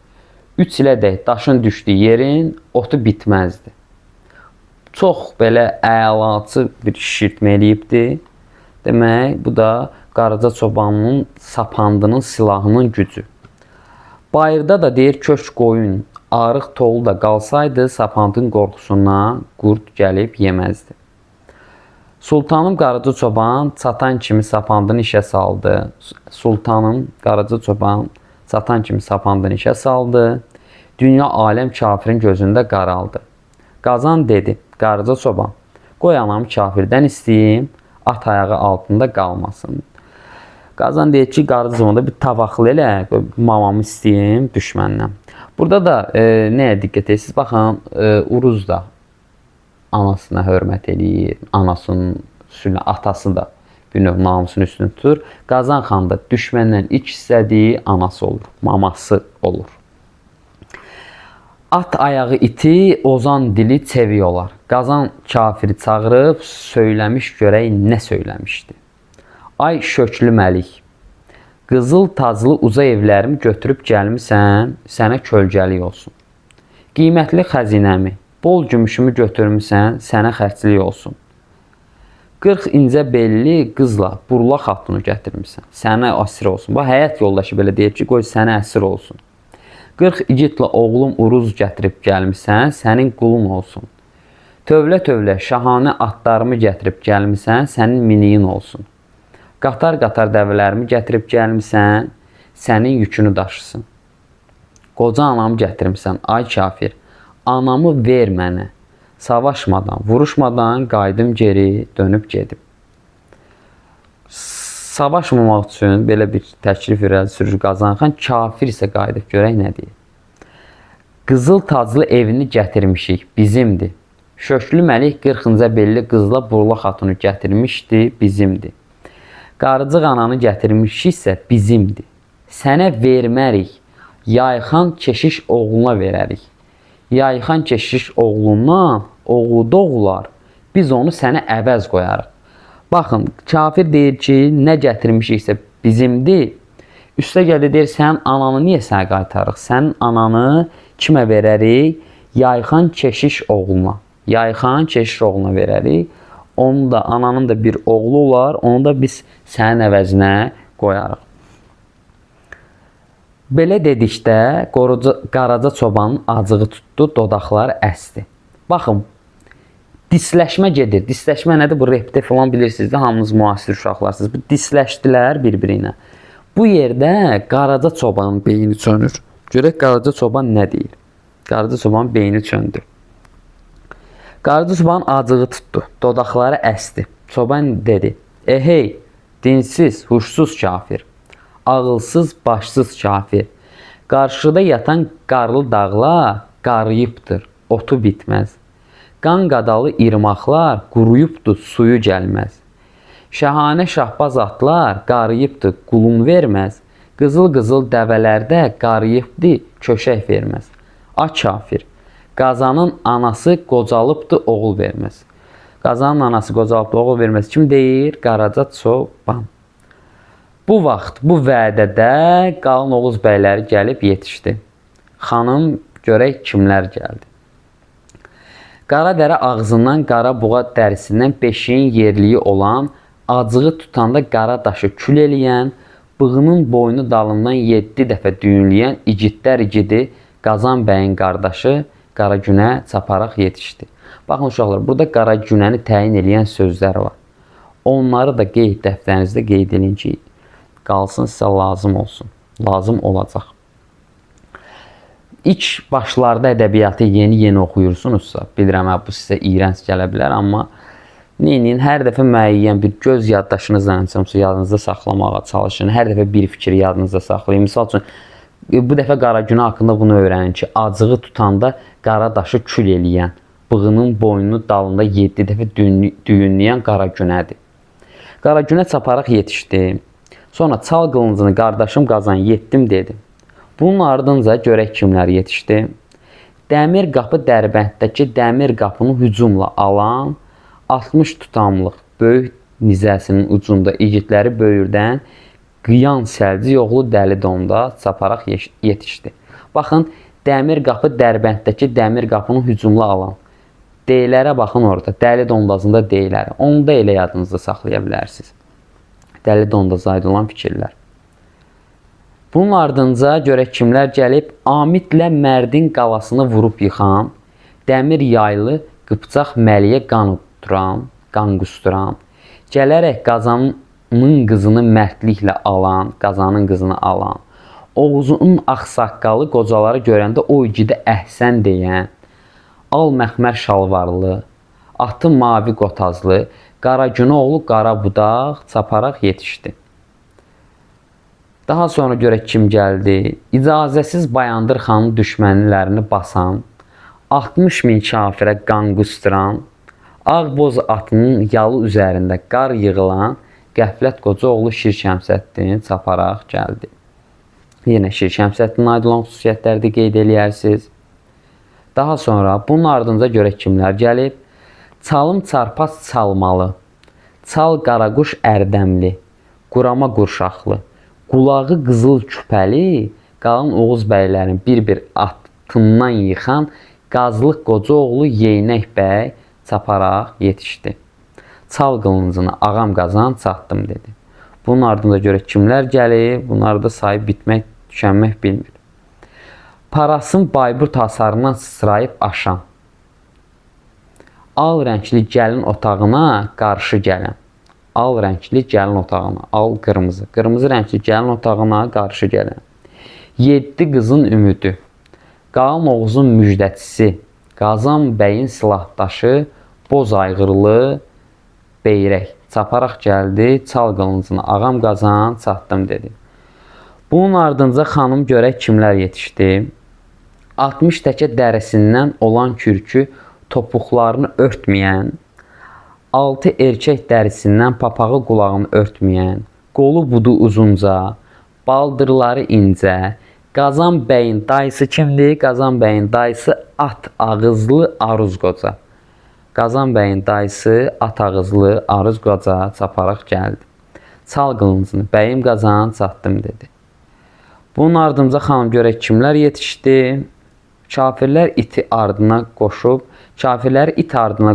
3 ilədək daşın düşdüyü yerin otu bitməzdi. Çox belə əlaçı bir şişirtmə eləyibdi. Demək, bu da Qaraca çobanın sapandının silahının gücü. Bayırda da deyir köşk qoyun, arıq toğul da qalsaydı sapandın qorxusundan qurd gəlib yeməzdi. Sultanım Qaraca çoban çatan kimi sapandını işə saldı. Sultanım Qaraca çoban çatan kimi sapandını işə saldı. Dünya aləm kafirin gözündə qaraldı. Qazan dedi, Qaraca çoban, qoy anamı kafirdən istəyim, at ayağı altında qalmasın. Qazan deyir ki, Qaraca çobanda bir tavaqlı elə, mamamı istəyim düşməndən. Burada da nəyə diqqət edirsiniz? Baxın, Uruz da anasına hörmət eləyir, anasının üstünə, atası da bir növ namusunu üstün tutur. Qazan xan da düşməndən ilk istədiyi anası olur, maması olur. At ayağı iti, ozan dili çeviyorlar. Qazan kafiri çağırıb söyləmiş görək nə söyləmişdi. Ay şöklü məlik, qızıl taclı uza evlərimi götürüb gəlmisən, sənə kölgəlik olsun. Qiymətli xəzinəmi, bol gümüşümü götürmüsən, sənə xərclik olsun. 40 incə belli qızla burla xatunu gətirmisən, sənə əsir olsun. Bu həyat yoldaşı belə deyir ki, qoy sənə əsir olsun. 40 igidlə oğlum Uruz gətirib gəlmisən, sənin qulun olsun. Tövlə-tövlə şahanə atlarımı gətirib gəlmisən, sənin miniyin olsun. Qatar-qatar dəvələrimi gətirib gəlmisən, sənin yükünü daşısın. Qoca anamı gətirmisən, ay kafir, anamı ver mənə. Savaşmadan, vuruşmadan qayıdım geri dönüb gedib. Savaşmamaq üçün belə bir təklif irəli sürür Qazanxan. Kafir isə qayıdıb görək nə deyir. Qızıl taclı evini gətirmişik, bizimdir. Şöklü məlik 40-cı belli qızla Burla xatunu gətirmişdi, bizimdir. Qarıcıq ananı gətirmişiksə bizimdir. Sənə vermərik, Yayxan keşiş oğluna verərik. Yayxan keşiş oğlundan oğlu doğular, biz onu sənə əvəz qoyarıq. Baxın, kafir deyir ki, nə gətirmişiksə bizimdir. Üstə gəldi deyir, sənin ananı niyə sənə qaytarıq? Sənin ananı kimə verərik? Yayxan keşiş oğluna. Yayxan keşiş oğluna verərik. Onun da, ananın da bir oğlu olar, onu da biz sənin əvəzinə qoyarıq. Belə dedikdə Qaraca çobanın acığı tutdu, dodaqları əsdi. Baxın, disləşmə gedir. Disləşmə nədir? Bu repdə falan bilirsiniz də, hamınız müasir uşaqlarsınız. Bu disləşdilər bir-birinə. Bu yerdə Qaraca çobanın beyni çönür. Görək Qaraca çoban nə deyir? Qaraca çobanın beyni çöndü. Qaraca çobanın acığı tutdu, dodaqları əsdi. Çoban dedi, hey, dinsiz, huşsuz kafir, ağılsız, başsız kafir. Qarşıda yatan qarlı dağlar qarıyıbdır, otu bitməz. Qan qadalı irmaqlar quruyubdur, suyu gəlməz. Şəhanə şahbaz atlar qarıyıbdır, qulun verməz. Qızıl-qızıl dəvələrdə qarıyıbdır, köşək verməz. A kafir, Qazanın anası qocalıbdır, oğul verməz. Qazanın anası qocalıbdır, oğul verməz. Kim deyir? Qaraca çoban. Bu vaxt, bu vədədə Qalın Oğuz bəyləri gəlib yetişdi. Xanım, görək kimlər gəldi. Qaradərə ağzından, qara buğa dərisindən beşiyin yerliyi olan, acığı tutanda qara daşı kül eləyən, bığının boynu dalından 7 dəfə düyünləyən igidlər igidi Qazan bəyin qardaşı Qaragünə çaparaq yetişdi. Baxın uşaqlar, burada Qaragünəni təyin eləyən sözlər var. Onları da qeyd dəftərinizdə qeyd edin ki, qalsın sizə lazım olsun. Lazım olacaq. İlk başlarda ədəbiyyatı yeni oxuyursunuzsa, bilirəm bu sizə iyrənc gələ bilər, amma neyin, hər dəfə müəyyən bir göz yaddaşınızla yadınızda saxlamağa çalışın. Hər dəfə bir fikri yadınızda saxlayın. Misal üçün, bu dəfə Qaragünə haqqında bunu öyrənin ki, acığı tutanda qara daşı kül eləyən, bığının boynunu dalında 7 dəfə düyünləyən Qaragünədir. Qaragünə çaparaq yetişdi. Sonra çal qılıncını qardaşım Qazan yetdim dedi. Bunun ardınca görək kimlər yetişdi. Dəmir qapı Dərbənddəki dəmir qapını hücumla alan 60 tutamlıq böyük nizəsinin ucunda igidləri böyürdən Qıyan Səlci oğlu Dəli Donda çaparaq yetişdi. Baxın, dəmir qapı Dərbənddəki dəmir qapını hücumla alan. Deylərə baxın orada, Dəli Dondazında deyləri. Onu da elə yadınızda saxlaya bilərsiniz. Dəli Dondaz aydınlan fikirlər. Bunun ardınca görək kimlər gəlib, Amidlə Mərdin qalasını vurub yıxan, dəmir yaylı qıpçaq Məliyə qan qusturan, gələrək Qazanın qızını mərdliklə alan, Qazanın qızını alan, Oğuzun ağsaqqalı qocaları görəndə o igidə əhsən deyən, al məxmər şalvarlı, atı mavi qotazlı, Qaragünə oğlu Qarabudaq çaparaq yetişdi. Daha sonra görək kim gəldi. İcazəsiz Bayandır xanın düşmənlərini basan, 60 min kafirə qan qusturan, Ağboz atının yalı üzərində qar yığılan Qəflət qoca oğlu Şir Şəmsəddin çaparaq gəldi. Yenə Şir Şəmsəddinin aid olan xüsusiyyətləri də qeyd eləyərsiniz. Daha sonra bunun ardınca görək kimlər gəlib. Çalım çarpaz çalmalı, çal qaraquş ərdəmli, qurama qurşaqlı, qulağı qızıl küpəli, Qalın Oğuz bəylərin bir-bir atından yıxan Qazlıq qoca oğlu Yeynək bəy çaparaq yetişdi. Çal qılıncını ağam Qazan çatdım dedi. Bunun ardında görək kimlər gəlib, bunları da sayıb bitmək, tükənmək bilmir. Parasın Bayburt hasarından sıçrayıb aşan, al rəngli gəlin otağına qarşı gələn. Al rəngli gəlin otağına, al qırmızı. Qırmızı rəngli gəlin otağına qarşı gələn. 7 qızın ümidi. Qalın Oğuzun müjdəçisi. Qazan bəyin silahdaşı boz ayğırlı beyrək çaparaq gəldi, çal qılıncını, ağam Qazan, çatdım dedi. Bunun ardınca xanım görək kimlər yetişdi. 60 təkə dərisindən olan kürkü topuqlarını örtməyən, 6 erkək dərisindən papağı qulağını örtməyən, qolu budu uzunca, baldırları incə, Qazan bəyin dayısı kimdir? Qazan bəyin dayısı at ağızlı Aruz qoca. Qazan bəyin dayısı at ağızlı Aruz qoca çaparaq gəldi. Çal qılıncını, bəyim Qazan, çatdım dedi. Bunun ardınca xanım görək kimlər yetişdi. Kafirlər it ardına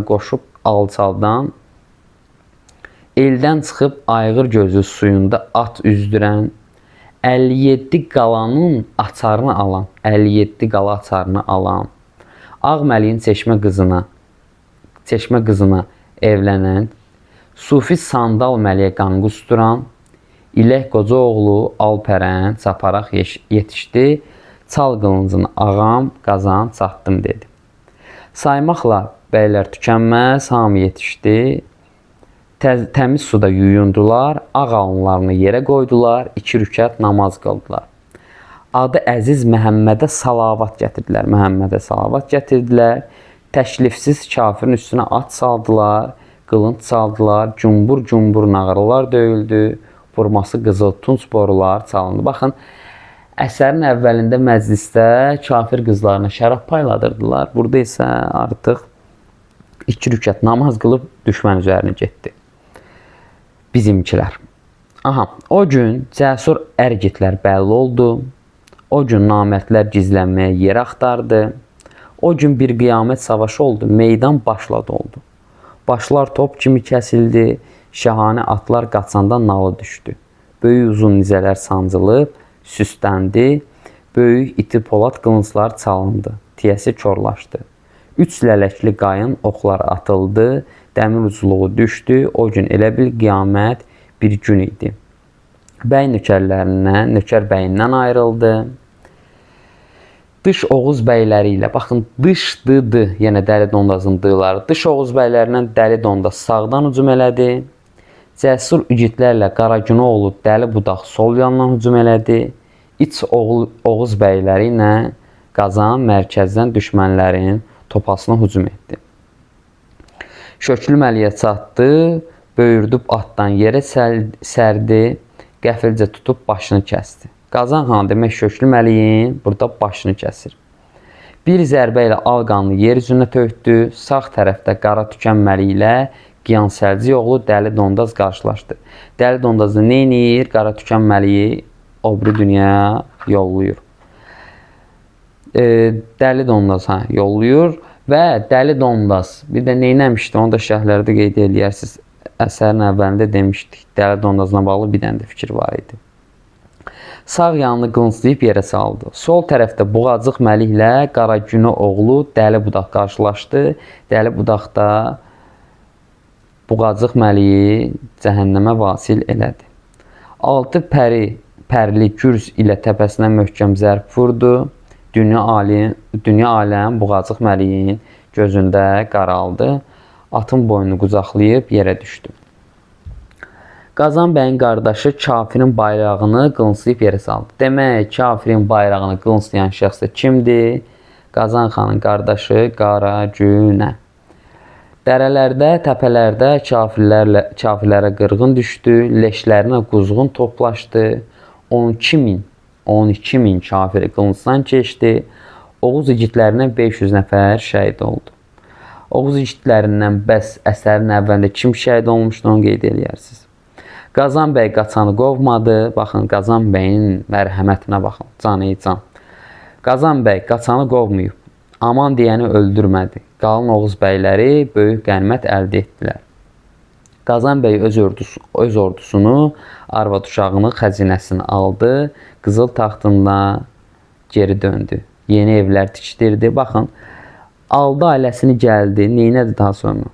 qoşub alçaldan, eldən çıxıb ayğır gözü suyunda at üzdürən, 57 qalanın açarını alan, 57 qala açarını alan, Ağməliyin çeşmə qızına evlənən, Sufi Sandal Məliyə qanqus duran, İlək qoca oğlu Alpərən çaparaq yetişdi. Çal qılıncını, ağam Qazan, çatdım dedi. Saymaqla bəylər tükənməz, hamı yetişdi. Təmiz suda yuyundular, ağ alınlarını yerə qoydular, 2 rükət namaz qıldılar. Adı Əziz Məhəmmədə salavat gətirdilər. Təklifsiz kafirin üstünə at saldılar, qılınc saldılar, cumbur nağırlar döyüldü, vurması qızıl tunç borular çalındı. Baxın, əsərin əvvəlində məclisdə kafir qızlarına şərab payladırdılar. Burada isə artıq 2 rükət namaz qılıb düşmən üzərinə getdi. Bizimkilər. O gün cəsur ərgitlər bəlli oldu. O gün namərdlər gizlənməyə yer axtardı. O gün bir qiyamət savaşı oldu. Meydan başladı oldu. Başlar top kimi kəsildi. Şəhanə atlar qaçanda nalı düşdü. Böyük uzun nizələr sancılıb, süsləndi. Böyük iti polad qılınclar çalındı. Tiyəsi korlaşdı. 3 lələkli qayın oxlar atıldı. Dəmir ucluğu düşdü. O gün elə bil qiyamət bir gün idi. Bəy nökər bəyindən ayrıldı. Dış Oğuz bəyləri ilə, baxın, dış dı, yenə Dəli Dondazın dıları. Dış Oğuz bəylərindən Dəli Dondaz sağdan hücum elədi. Cəsur igidlərlə Qaragünoğlu Dəli Budaq sol yandan hücum elədi. İç Oğuz bəyləri ilə Qazan mərkəzdən düşmənlərin topasına hücum etdi. Şöklü Məliyə çatdı, böyürdüb atdan yerə sərdi, qəfilcə tutub başını kəsdi. Qazan xan demək Şöklü Məliyin burada başını kəsir. Bir zərbə ilə Alqanlı yer üzünə tökdü, sağ tərəfdə Qara Tükən Məli ilə Qiyan Səlci oğlu Dəli Dondaz qarşılaşdı. Dəli Dondazı neynir? Qara Tükən Məliyi o biri dünyaya yollayır. Dəli Dondaz yollayır və Dəli Dondaz bir də neynəmişdi? Onu da şərhlərdə qeyd eləyərsiniz. Əsərin əvvəlində demişdik. Dəli Dondazla bağlı bir dənə də fikir var idi. Sağ yanını qılınclayıb yerə saldı. Sol tərəfdə Buğacıq Məli ilə Qaragünə oğlu Dəli Budaq qarşılaşdı. Dəli Budaq da Buğacıq Məliyi cəhənnəmə vasil elədi. 6 pərli gürz ilə təpəsinə möhkəm zərb vurdu. Dünya aləm Buğacıq Məliyin gözündə qaraldı. Atın boynunu qucaqlayıb yerə düşdü. Qazan bəyin qardaşı kafirin bayrağını qılınclayıb yerə saldı. Demək, kafirin bayrağını qılınclayan şəxs kimdir? Qazan xanın qardaşı Qaragünə. Dərələrdə, təpələrdə kafirlərə qırğın düşdü, leşlərinə quzğun toplaşdı. 12 min kafiri qılıncdan keçdi. Oğuz igidlərindən 500 nəfər şəhid oldu. Oğuz igidlərindən bəs əsərin əvvəlində kim şəhid olmuşdu, onu qeyd eləyərsiniz. Qazan bəy qaçanı qovmadı. Baxın, Qazan bəyin mərhəmətinə baxın. Can. Qazan bəy qaçanı qovmayıb. Aman deyəni öldürmədi. Qalın Oğuz bəyləri böyük qənimət əldə etdilər. Qazan bəy öz ordusunu, arvad uşağını, xəzinəsini aldı. Qızıl taxtında geri döndü. Yeni evlər tikdirdi. Baxın, aldı ailəsini gəldi. Neynədi daha sonra?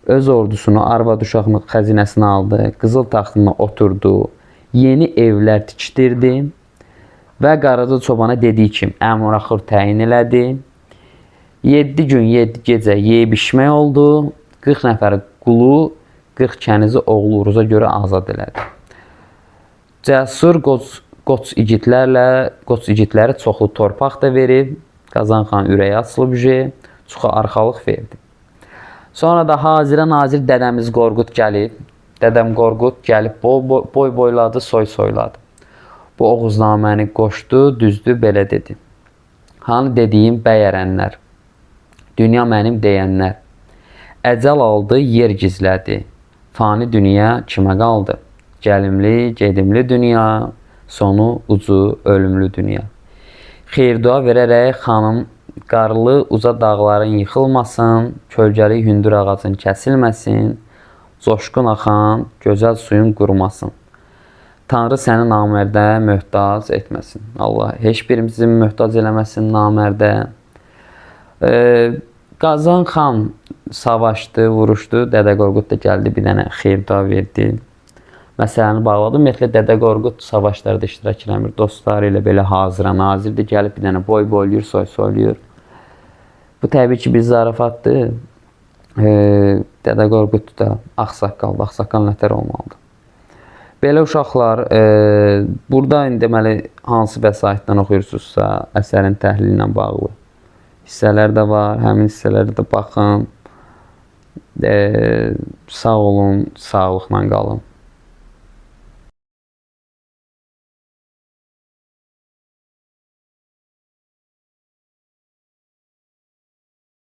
Öz ordusunu, arvad uşağını, xəzinəsini aldı. Qızıl taxtına oturdu. Yeni evlər tikdirdi. Və Qaraca çobana dediyi kimi əmraxır təyin elədi. 7 gün 7 gecə yeyib içmək oldu. 40 nəfər qulu, 40 kənizi oğlu Uruza görə azad elədi. Cəsur qoç igidləri çoxlu torpaq da verib. Qazan xan ürəyi açılıb çoxu arxalıq verdi. Sonra da Hazirə nazir dədəmiz Qorqud gəlib. Dədəm Qorqud gəlib boy boyladı, soy soyladı. Bu Oğuznaməni qoşdu, düzdü, belə dedi. Hani dediyim bəyərənlər, dünya mənim deyənlər. Əcəl aldı, yer gizlədi. Fani dünya kimə qaldı? Gəlimli, gedimli dünya, sonu ucu ölümlü dünya. Xeyir-dua verərək xanım qarlı uca dağların yıxılmasın, kölgəli hündür ağacın kəsilməsin, coşqun axan gözəl suyun qurumasın. Tanrı səni namərdə möhtac etməsin. Allah heç birimizi möhtac eləməsin namərdə. Qazan xan savaşdı, vuruşdu. Dədə Qorqud da gəldi, bir dənə xeyir-dua verdi. Məsələni bağladı. Ümumiyyətlə Dədə Qorqud savaşlarda iştirak eləmir. Dostları ilə belə Hazirə nazirdir. Gəlib bir dənə boy boyluyur, soy soyluyur. Bu təbii ki, bir zarafatdır. Dədə Qorqud da ağsaqqaldır. Ağsaqqal nətər olmalıdır. Belə uşaqlar, burada deməli hansı vəsaitdən oxuyursunuzsa, əsərin təhlili ilə bağlı hissələr də var. Həmin hissələrə də baxın. Sağ olun, sağlıqla qalın.